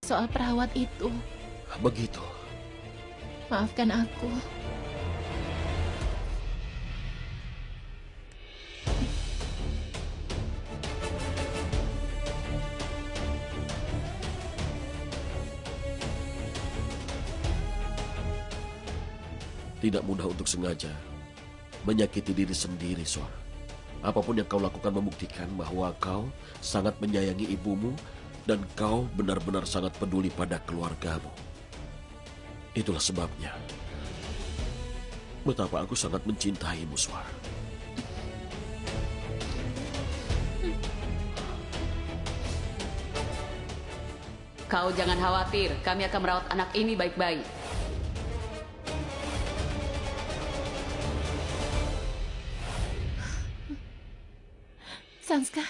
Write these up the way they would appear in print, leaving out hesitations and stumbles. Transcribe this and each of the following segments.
soal perawat itu. Begitu. Maafkan aku. Tidak mudah untuk sengaja menyakiti diri sendiri, Suara. Apapun yang kau lakukan membuktikan bahwa kau sangat menyayangi ibumu dan kau benar-benar sangat peduli pada keluargamu. Itulah sebabnya betapa aku sangat mencintaimu, Suara. Kau jangan khawatir, kami akan merawat anak ini baik-baik. Sanskar,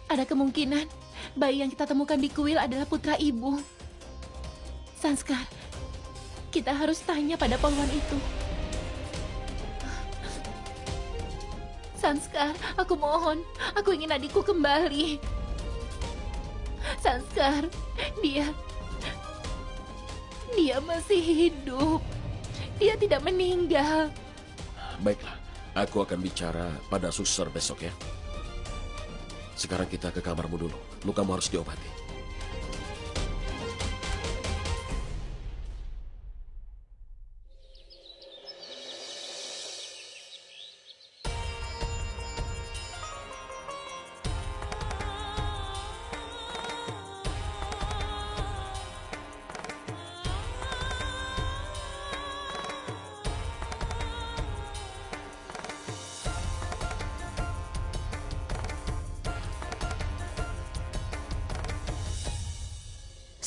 ada kemungkinan bayi yang kita temukan di kuil adalah putra ibu. Sanskar, kita harus tanya pada polwan itu. Sanskar, aku mohon, aku ingin adikku kembali. Sanskar, dia masih hidup. Dia tidak meninggal. Baiklah, aku akan bicara pada suster besok ya. Sekarang kita ke kamarmu dulu. Lukamu harus diobati.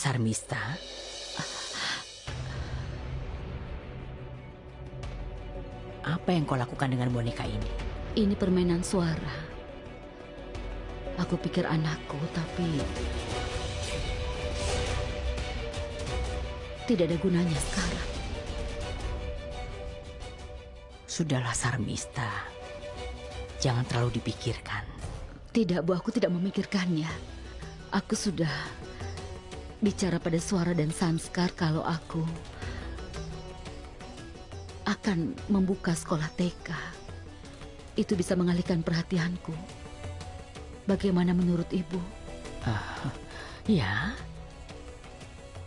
Sarmista, apa yang kau lakukan dengan boneka ini? Ini permainan Suara. Aku pikir anakku, tapi tidak ada gunanya sekarang. Sudahlah Sarmista, jangan terlalu dipikirkan. Tidak, Bu, aku tidak memikirkannya. Aku sudah bicara pada Suara dan Sanskar kalau aku akan membuka sekolah TK. Itu bisa mengalihkan perhatianku. Bagaimana menurut Ibu? Ya,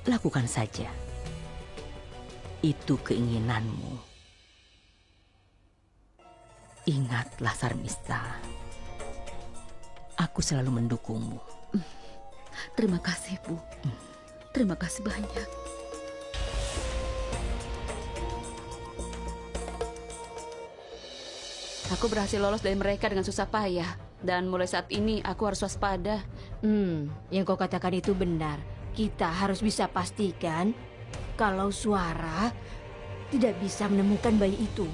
lakukan saja. Itu keinginanmu. Ingatlah Sarmista, aku selalu mendukungmu. Terima kasih, Bu. Terima kasih banyak. Aku berhasil lolos dari mereka dengan susah payah. Dan mulai saat ini aku harus waspada. Yang kau katakan itu benar. Kita harus bisa pastikan kalau Suara tidak bisa menemukan bayi itu.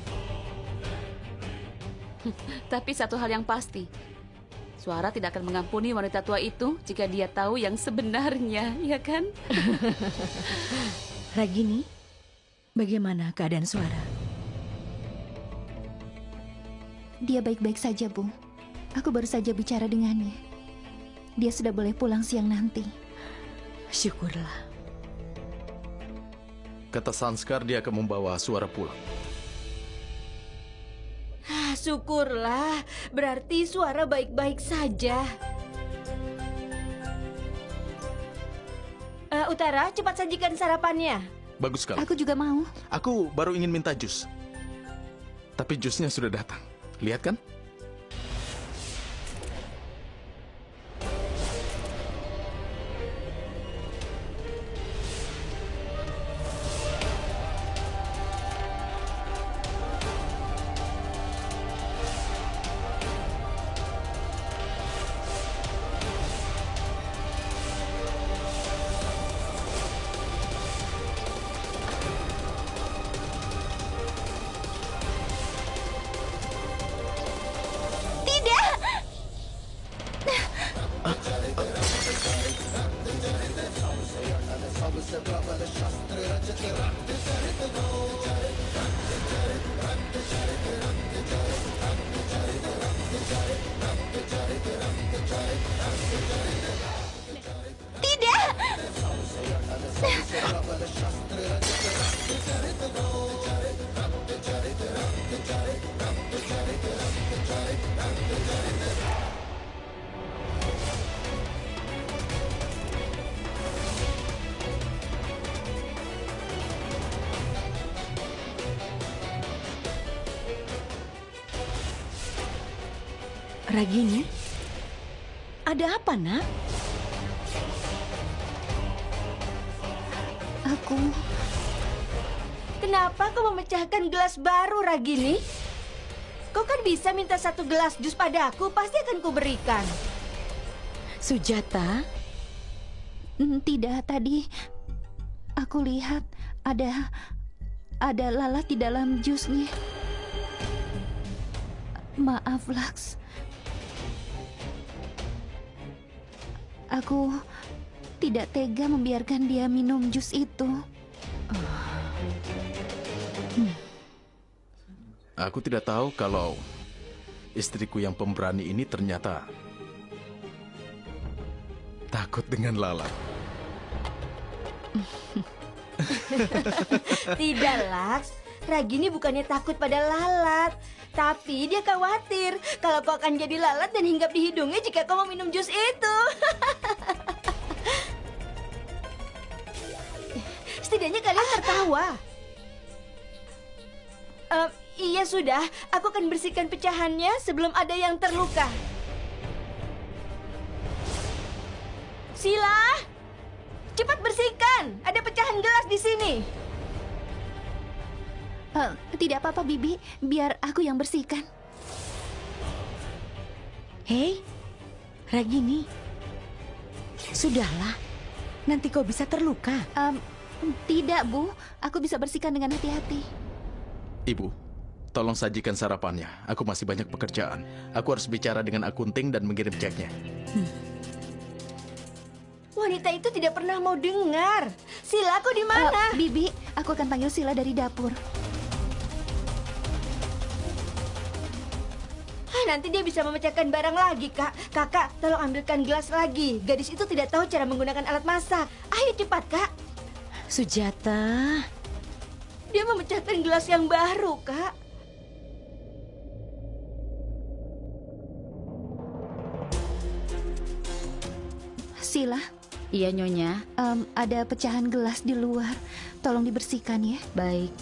Tapi satu hal yang pasti, Suara tidak akan mengampuni wanita tua itu jika dia tahu yang sebenarnya, ya kan? Ragini, bagaimana keadaan Suara? Dia baik-baik saja, Bu. Aku baru saja bicara dengannya. Dia sudah boleh pulang siang nanti. Syukurlah. Kata Sanskar dia akan membawa Suara pulang. Syukurlah, berarti Suara baik-baik saja. Utara, cepat sajikan sarapannya. Bagus sekali. Aku juga mau. Aku baru ingin minta jus. Tapi jusnya sudah datang. Lihat kan? Tidak! Ragini, ada apa, nak? Aku... Kenapa kau memecahkan gelas baru, Ragini? Kau kan bisa minta 1 gelas jus padaku, pasti akan kuberikan. Sujata, Tidak, tadi aku lihat ada lalat di dalam jusnya. Maaf, Lux. Aku tidak tega membiarkan dia minum jus itu. Aku tidak tahu kalau istriku yang pemberani ini ternyata takut dengan lalat. Tidak, Lux. Ragini bukannya takut pada lalat, tapi dia khawatir kalau kau akan jadi lalat dan hinggap di hidungnya jika kau meminum jus itu. Setidaknya kalian tertawa. Iya sudah, aku akan bersihkan pecahannya sebelum ada yang terluka. Sila, cepat bersihkan. Ada pecahan gelas di sini. Tidak apa-apa, Bibi. Biar aku yang bersihkan. hei, Ragini. Sudahlah, nanti kau bisa terluka. Tidak, Bu. Aku bisa bersihkan dengan hati-hati. Ibu, tolong sajikan sarapannya. Aku masih banyak pekerjaan. Aku harus bicara dengan akunting dan mengirim ceknya. Wanita itu tidak pernah mau dengar. Sila, aku di mana? Bibi, aku akan panggil Sila dari dapur. Nanti dia bisa memecahkan barang lagi, Kak. Kakak, tolong ambilkan gelas lagi. Gadis itu tidak tahu cara menggunakan alat masak. Ayo cepat, Kak. Sujata, Dia memecahkan gelas yang baru, Kak. Sila, iya Nyonya. ada pecahan gelas di luar. Tolong dibersihkan ya. Baik.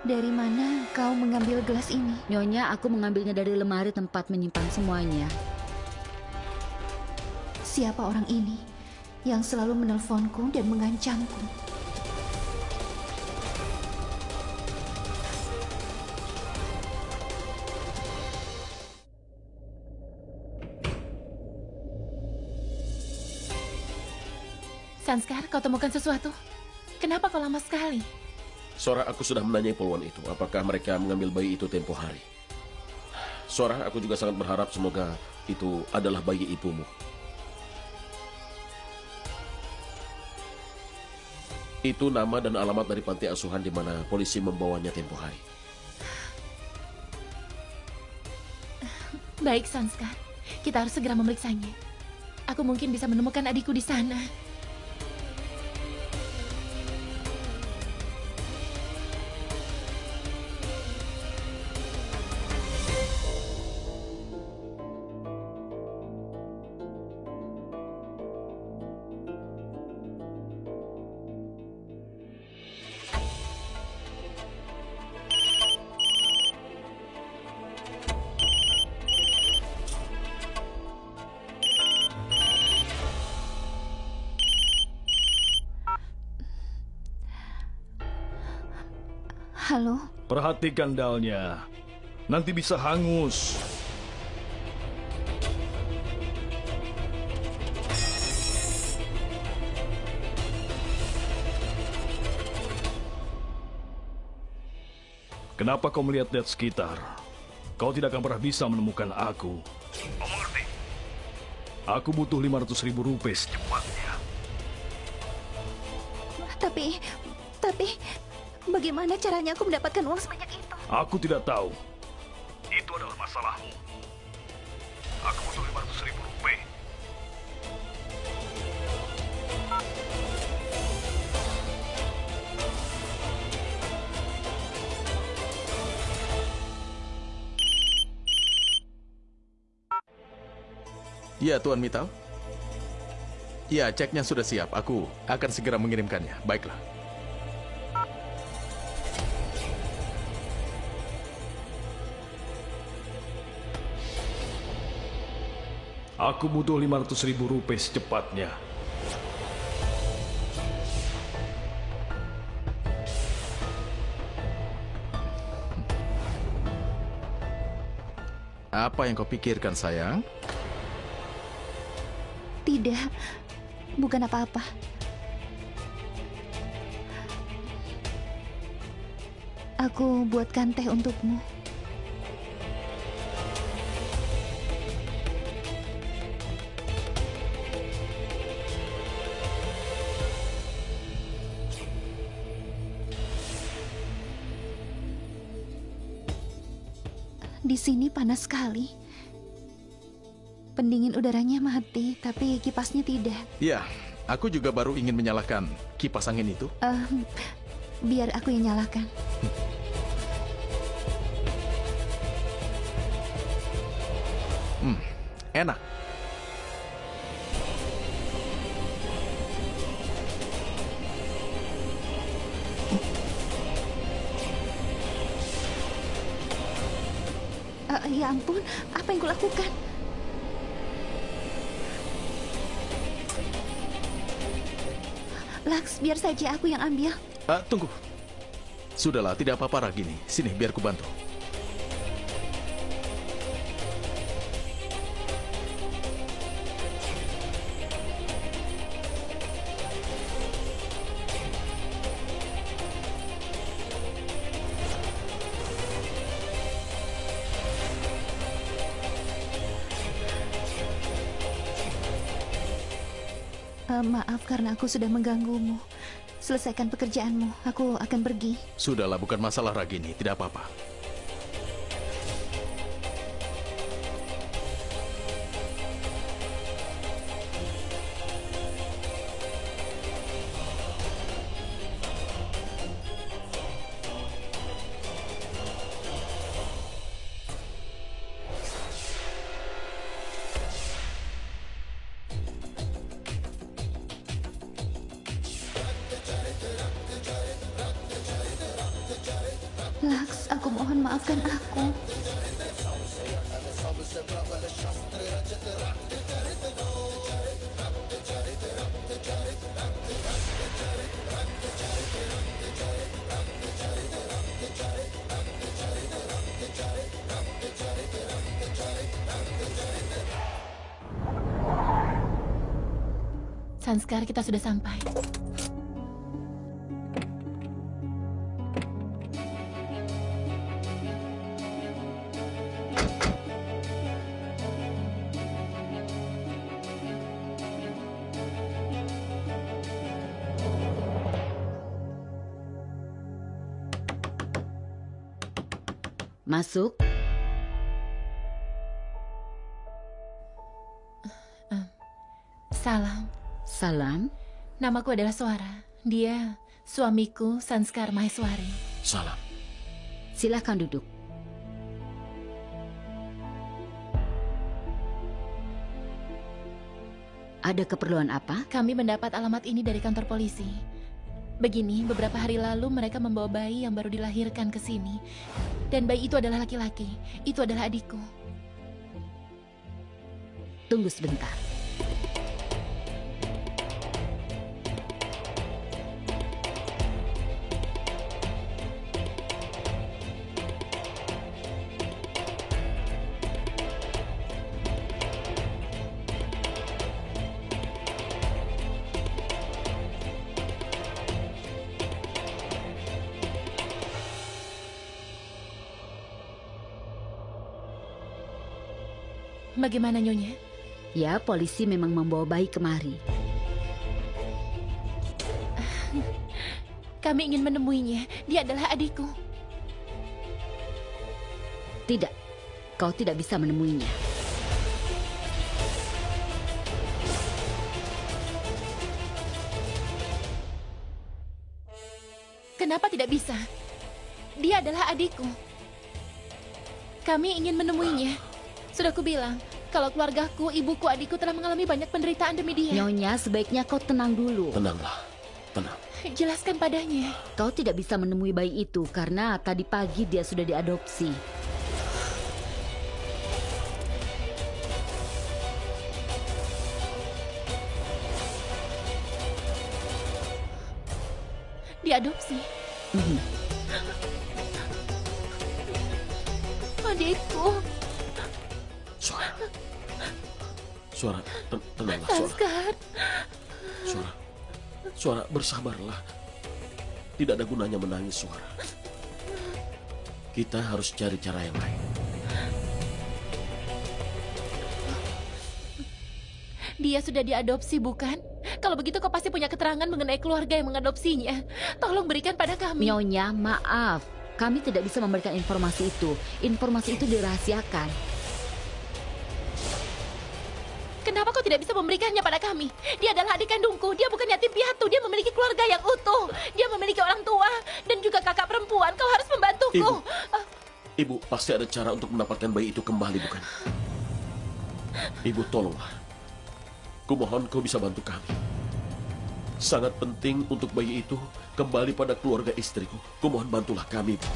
Dari mana kau mengambil gelas ini? Nyonya, aku mengambilnya dari lemari tempat menyimpan semuanya. Siapa orang ini yang selalu menelponku dan mengancamku? Sanskar, kau temukan sesuatu? Kenapa kau lama sekali? Sora, aku sudah menanyai poluan itu. Apakah mereka mengambil bayi itu tempo hari? Sora, aku juga sangat berharap semoga itu adalah bayi ibumu. Itu nama dan alamat dari panti asuhan di mana polisi membawanya tempo hari. Baik, Sanskar. Kita harus segera memeriksanya. Aku mungkin bisa menemukan adikku di sana. Halo? Perhatikan dalnya. Nanti bisa hangus. Kenapa kau melihat-lihat sekitar? Kau tidak akan pernah bisa menemukan aku. Kau mengerti? Aku butuh 500.000 rupiah secepatnya. Tapi, bagaimana caranya aku mendapatkan uang sebanyak itu? Aku tidak tahu. Itu adalah masalahmu. Aku butuh 500.000 rupiah. Ya, Tuan Mittal. Ya, ceknya sudah siap. Aku akan segera mengirimkannya. Baiklah. Aku butuh 500.000 rupiah secepatnya. Apa yang kau pikirkan, sayang? Tidak, bukan apa-apa. Aku buatkan teh untukmu. Di sini panas sekali. Pendingin udaranya mati, tapi kipasnya tidak. Ya, aku juga baru ingin menyalakan kipas angin itu. Biar aku yang nyalakan. Enak. Ya ampun, apa yang kulakukan? Laks, biar saja aku yang ambil. Tunggu. Sudahlah, tidak apa-apa Ragini. Sini, biar ku bantu. Maaf karena aku sudah mengganggumu. Selesaikan pekerjaanmu, aku akan pergi. Sudahlah, bukan masalah Ragini. Tidak apa-apa. Laks, aku mohon maafkan aku. Sanskar, kita sudah sampai. Masuk. Salam. Salam. Namaku adalah Suara. Dia suamiku, Sanskar Maheswari. Salam. Silahkan duduk. Ada keperluan apa? Kami mendapat alamat ini dari kantor polisi. Begini, beberapa hari lalu mereka membawa bayi yang baru dilahirkan ke sini. Dan bayi itu adalah laki-laki. Itu adalah adikku. Tunggu sebentar. Bagaimana Nyonya? Ya, polisi memang membawa bayi kemari. Kami ingin menemuinya. Dia adalah adikku. Tidak, kau tidak bisa menemuinya. Kenapa tidak bisa? Dia adalah adikku. Kami ingin menemuinya. Sudah kubilang, kalau keluargaku, ibuku, adikku telah mengalami banyak penderitaan demi dia. Nyonya, sebaiknya kau tenang dulu. Tenanglah, tenang. Jelaskan padanya. Kau tidak bisa menemui bayi itu karena tadi pagi dia sudah diadopsi. Diadopsi. Adikku. Suara, tenanglah Suara. Sanskar. Suara, bersabarlah. Tidak ada gunanya menangis, Suara. Kita harus cari cara yang lain. Dia sudah diadopsi, bukan? Kalau begitu kau pasti punya keterangan mengenai keluarga yang mengadopsinya. Tolong berikan pada kami. Nyonya, maaf. Kami tidak bisa memberikan informasi itu. Informasi itu dirahasiakan. Kenapa kau tidak bisa memberikannya pada kami? Dia adalah adik kandungku. Dia bukan yatim piatu. Dia memiliki keluarga yang utuh. Dia memiliki orang tua dan juga kakak perempuan. Kau harus membantuku. Ibu, pasti ada cara untuk mendapatkan bayi itu kembali, bukan? Ibu, tolonglah. Kumohon kau bisa bantu kami. Sangat penting untuk bayi itu kembali pada keluarga istriku. Kumohon bantulah kami, Bu.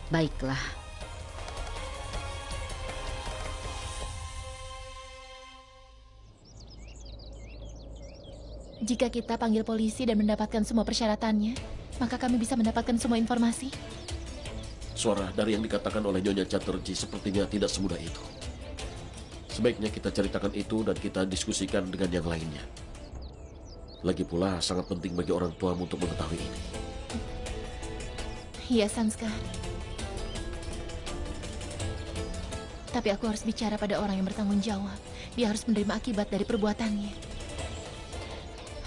Baiklah. Jika kita panggil polisi dan mendapatkan semua persyaratannya, maka kami bisa mendapatkan semua informasi. Suara dari yang dikatakan oleh Nyonya Chatterjee sepertinya tidak semudah itu. Sebaiknya kita ceritakan itu dan kita diskusikan dengan yang lainnya. Lagi pula sangat penting bagi orang tuamu untuk mengetahui ini. Iya, Sanskar. Tapi aku harus bicara pada orang yang bertanggung jawab. Dia harus menerima akibat dari perbuatannya.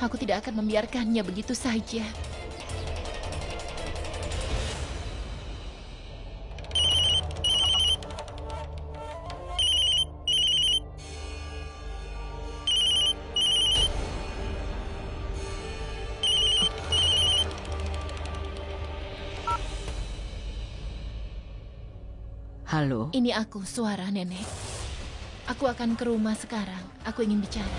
Aku tidak akan membiarkannya begitu saja. Halo? Ini aku, Suara, Nenek. Aku akan ke rumah sekarang. Aku ingin bicara.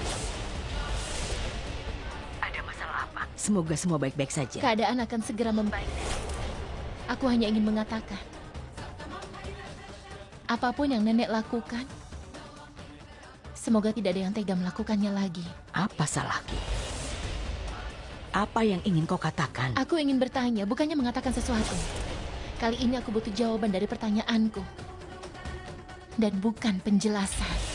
Ada masalah apa? Semoga semua baik-baik saja. Keadaan akan segera membaik. Aku hanya ingin mengatakan, apapun yang Nenek lakukan, semoga tidak ada yang tega melakukannya lagi. Apa salahku? Apa yang ingin kau katakan? Aku ingin bertanya, bukannya mengatakan sesuatu. Kali ini aku butuh jawaban dari pertanyaanku. Dan bukan penjelasan.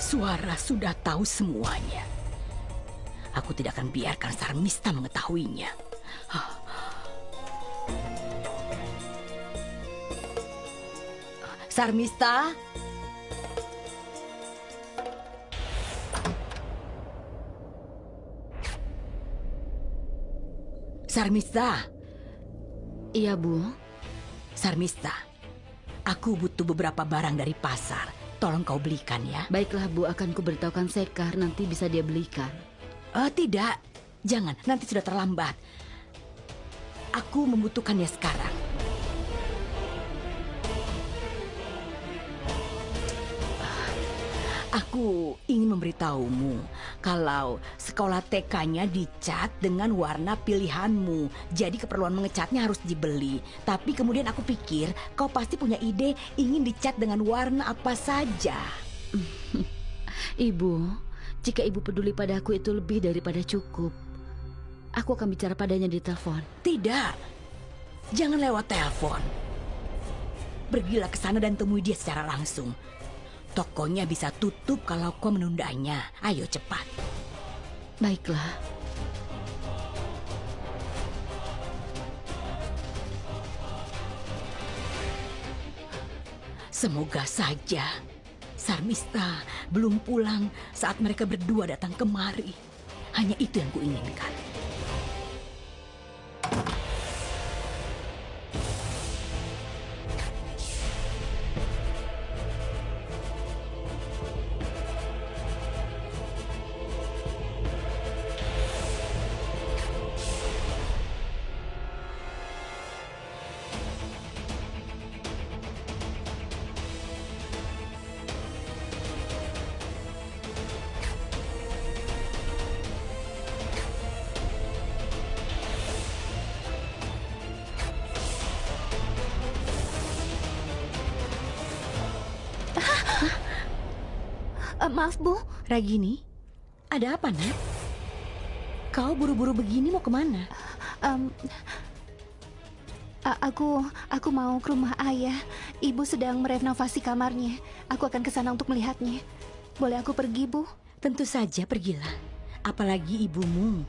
Suara sudah tahu semuanya. Aku tidak akan biarkan Sarmista mengetahuinya. Sarmista? Sarmista? Iya, Bu. Sarmista, aku butuh beberapa barang dari pasar. Tolong kau belikan ya. Baiklah, Bu. Akan kuberitahukan Sekar. Nanti bisa dia belikan. Tidak. Jangan. Nanti sudah terlambat. Aku membutuhkannya sekarang. Aku ingin memberitahumu kalau sekolah TK-nya dicat dengan warna pilihanmu. Jadi keperluan mengecatnya harus dibeli. Tapi kemudian aku pikir kau pasti punya ide ingin dicat dengan warna apa saja. Ibu, jika ibu peduli padaku itu lebih daripada cukup. Aku akan bicara padanya di telepon. Tidak, jangan lewat telepon. Pergilah ke sana dan temui dia secara langsung. Tokonya bisa tutup kalau kau menundanya. Ayo cepat. Baiklah. Semoga saja Sarmista belum pulang saat mereka berdua datang kemari. Hanya itu yang kuinginkan. Maaf, Bu. Ragini, ada apa, Nak? Kau buru-buru begini mau kemana? Aku mau ke rumah ayah. Ibu sedang merenovasi kamarnya. Aku akan ke sana untuk melihatnya. Boleh aku pergi, Bu? Tentu saja pergilah. Apalagi ibumu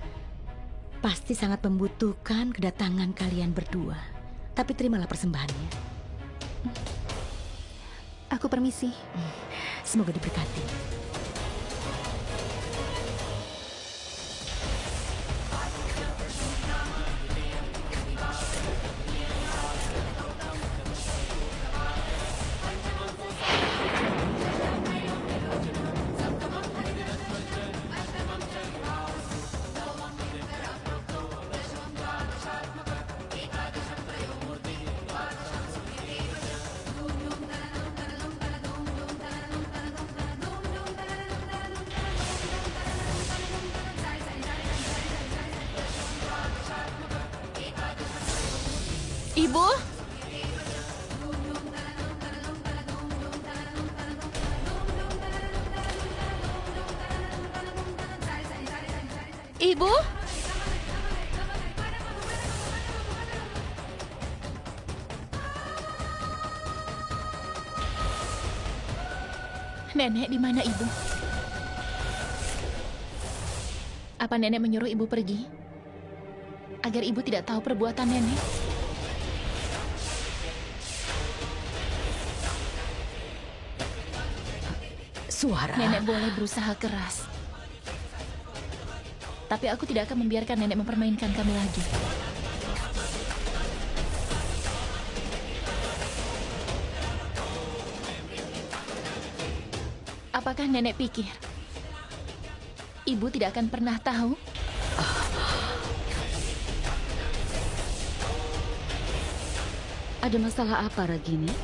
pasti sangat membutuhkan kedatangan kalian berdua. Tapi terimalah persembahannya. Aku permisi. Semoga diberkati. Ibu? Ibu? Nenek, di mana Ibu? Apa Nenek menyuruh Ibu pergi? Agar Ibu tidak tahu perbuatan Nenek? Suara. Nenek boleh berusaha keras. Tapi aku tidak akan membiarkan Nenek mempermainkan kami lagi. Apakah Nenek pikir Ibu tidak akan pernah tahu? Ada masalah apa, Ragini?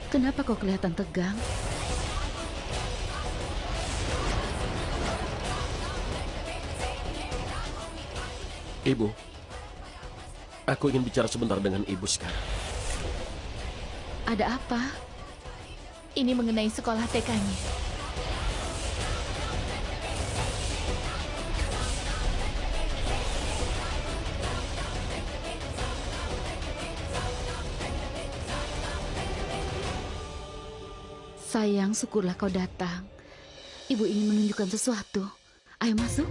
Kenapa kau kelihatan tegang? Ibu, aku ingin bicara sebentar dengan Ibu sekarang. Ada apa? Ini mengenai sekolah TK-nya. Sayang, syukurlah kau datang. Ibu ingin menunjukkan sesuatu. Ayo masuk.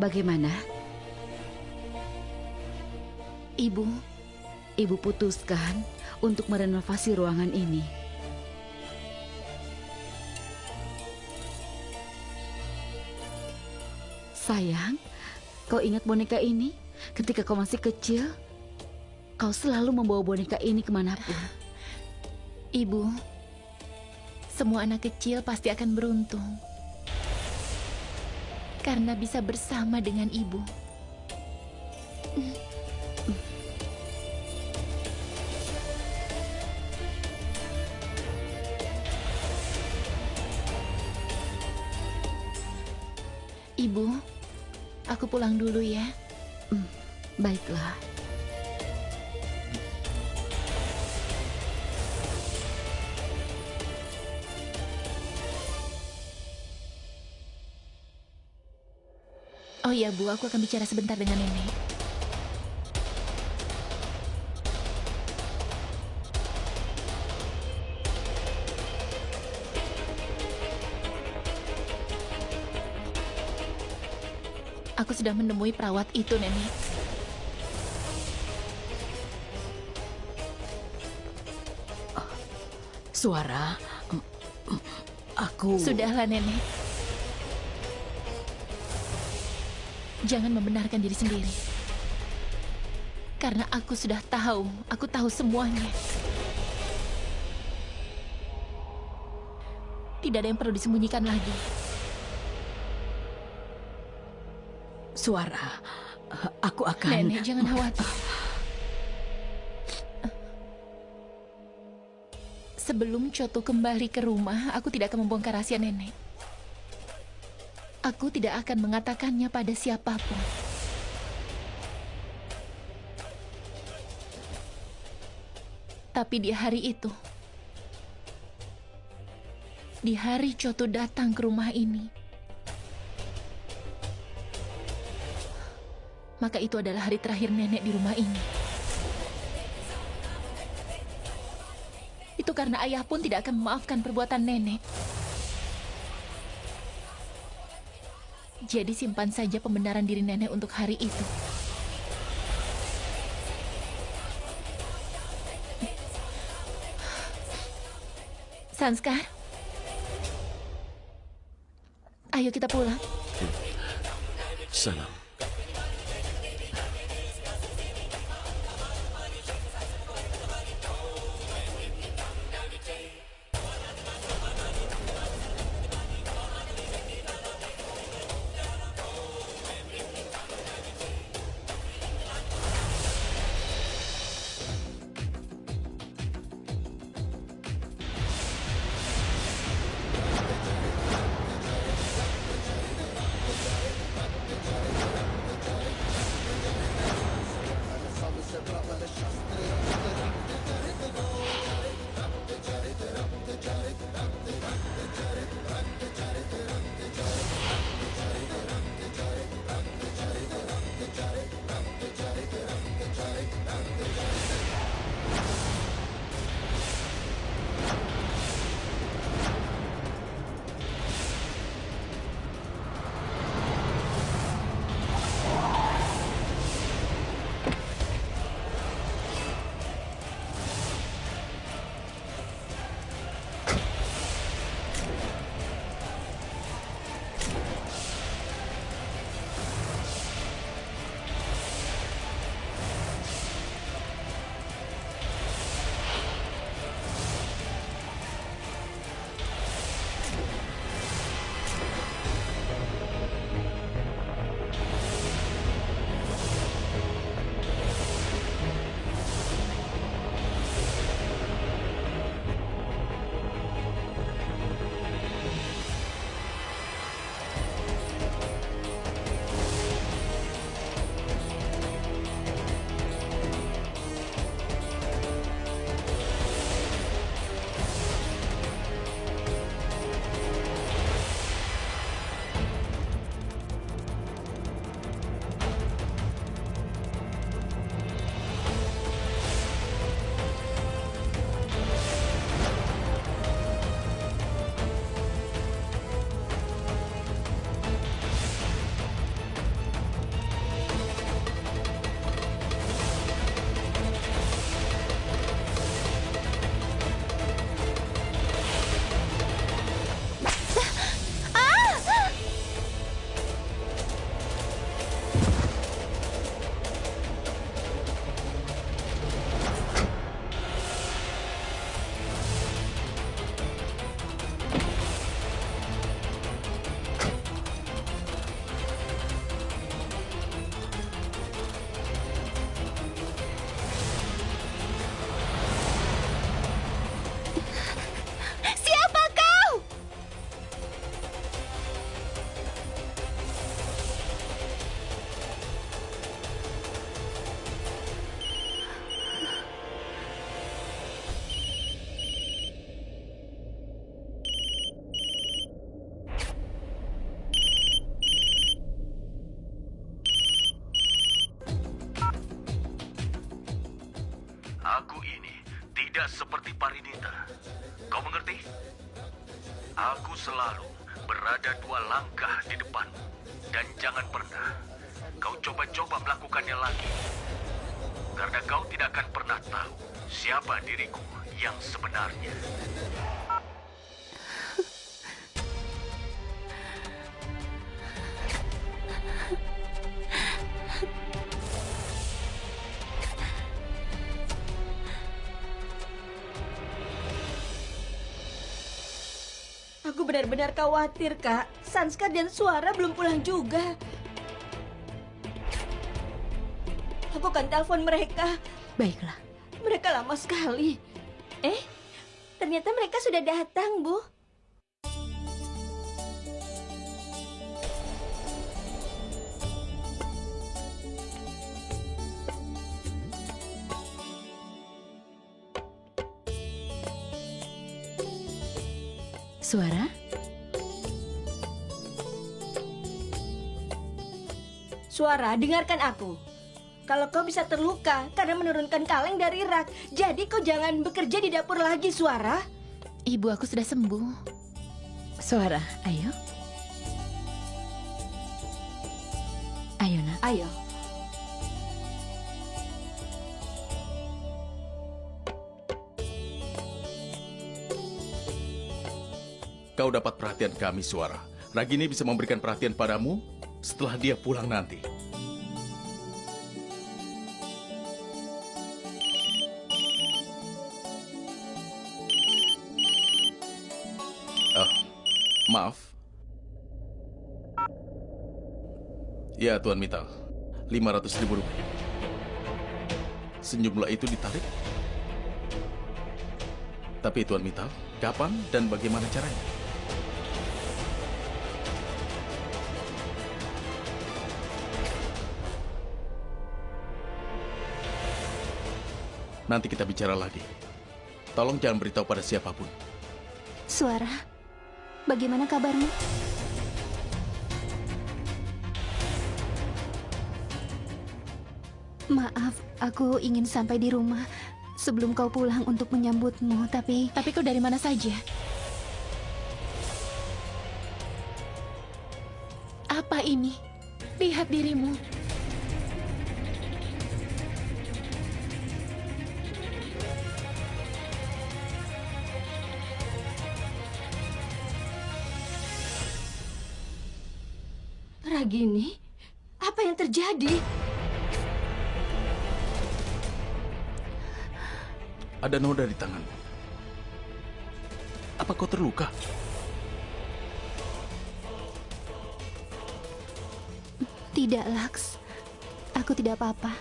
Bagaimana? Ibu, Ibu putuskan untuk merenovasi ruangan ini. Sayang, kau ingat boneka ini? Ketika kau masih kecil, kau selalu membawa boneka ini kemanapun. Ibu, semua anak kecil pasti akan beruntung karena bisa bersama dengan ibu. Ibu, aku pulang dulu ya. Baiklah. Oh iya Bu, aku akan bicara sebentar dengan nenek. Aku sudah menemui perawat itu, Nenek. Suara, aku... Sudahlah, Nenek. Jangan membenarkan diri sendiri. Karena aku sudah tahu, aku tahu semuanya. Tidak ada yang perlu disembunyikan lagi. Suara, aku akan... Nenek, jangan khawatir. Sebelum Choto kembali ke rumah, aku tidak akan membongkar rahasia Nenek. Aku tidak akan mengatakannya pada siapapun. Tapi di hari itu, di hari Choto datang ke rumah ini, maka itu adalah hari terakhir Nenek di rumah ini. Itu karena ayah pun tidak akan memaafkan perbuatan Nenek. Jadi simpan saja pembenaran diri Nenek untuk hari itu. Sanskar, ayo kita pulang. Salam. tidak seperti Parinita. Kau mengerti? Aku selalu berada 2 langkah di depanmu. Dan jangan pernah kau coba-coba melakukannya lagi. Karena kau tidak akan pernah tahu siapa diriku yang sebenarnya. Aku benar-benar khawatir, Kak. Sanskar dan Suara belum pulang juga. Aku akan telepon mereka. Baiklah. Mereka lama sekali. Ternyata mereka sudah datang, Bu. Suara? Suara, dengarkan aku. Kalau kau bisa terluka karena menurunkan kaleng dari rak, jadi kau jangan bekerja di dapur lagi, Suara. Ibu aku sudah sembuh. Suara, ayo. Ayo, nak. Ayo. Kau dapat perhatian kami, Suara. Ragini bisa memberikan perhatian padamu setelah dia pulang nanti. Maaf. Ya, Tuan Mittal. 500.000 rupiah. Sejumlah itu ditarik. Tapi Tuan Mittal, kapan dan bagaimana caranya? Nanti kita bicara lagi. Tolong jangan beritahu pada siapapun. Suara, bagaimana kabarmu? Maaf, aku ingin sampai di rumah sebelum kau pulang untuk menyambutmu, tapi kau dari mana saja? Apa ini? Lihat dirimu. Ragini, apa yang terjadi? Ada noda di tanganmu. Apa kau terluka? tidak, Laks. Aku tidak apa-apa.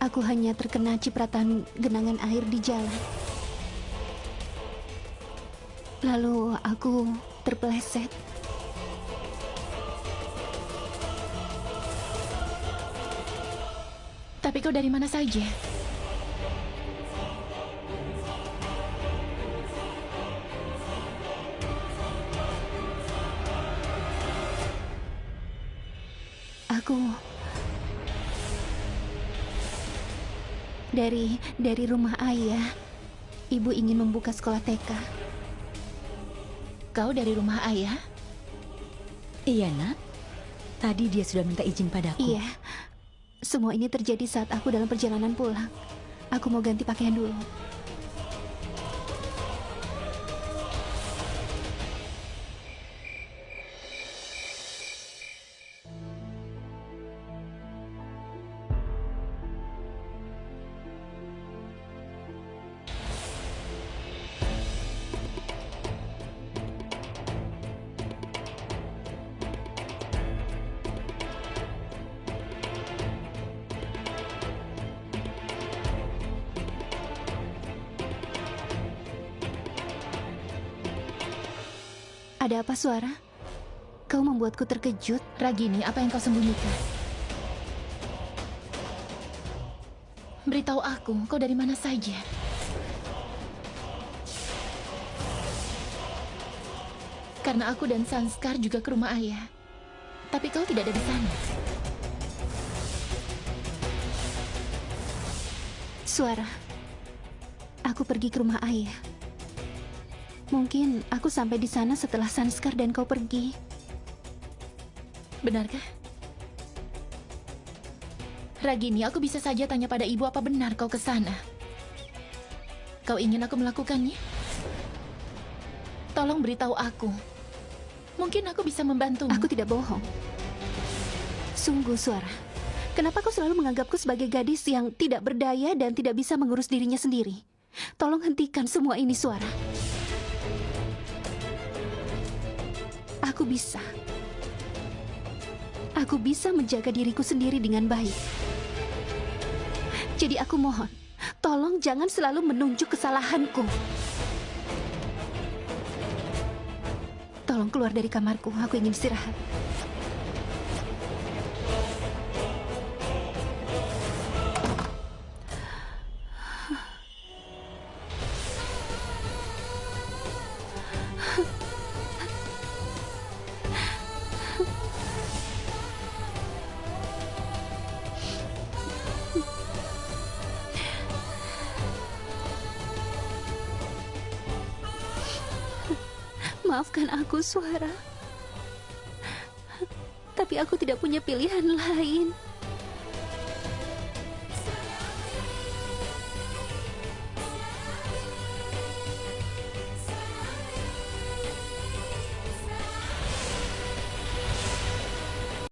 Aku hanya terkena cipratan genangan air di jalan. Lalu aku terpeleset. Tapi kau dari mana saja? Aku dari rumah ayah. Ibu ingin membuka sekolah TK. Kau dari rumah ayah? Iya, nak. Tadi dia sudah minta izin padaku. Iya. Semua ini terjadi saat aku dalam perjalanan pulang. Aku mau ganti pakaian dulu. Ada apa, Suara? Kau membuatku terkejut. Ragini, apa yang kau sembunyikan? Beritahu aku, kau dari mana saja? Karena aku dan Sanskar juga ke rumah ayah. Tapi kau tidak ada di sana. Suara, Aku pergi ke rumah ayah. Mungkin aku sampai di sana setelah Sanskar dan kau pergi. Benarkah? Ragini, aku bisa saja tanya pada ibu apa benar kau ke sana. Kau ingin aku melakukannya? Tolong beritahu aku. Mungkin aku bisa membantumu. Aku tidak bohong. Sungguh, Suara. Kenapa kau selalu menganggapku sebagai gadis yang tidak berdaya dan tidak bisa mengurus dirinya sendiri? Tolong hentikan semua ini, Suara. Aku bisa. Aku bisa menjaga diriku sendiri dengan baik. Jadi aku mohon, tolong jangan selalu menunjuk kesalahanku. Tolong keluar dari kamarku, aku ingin istirahat. Maafkan aku, Suara. Tapi aku tidak punya pilihan lain.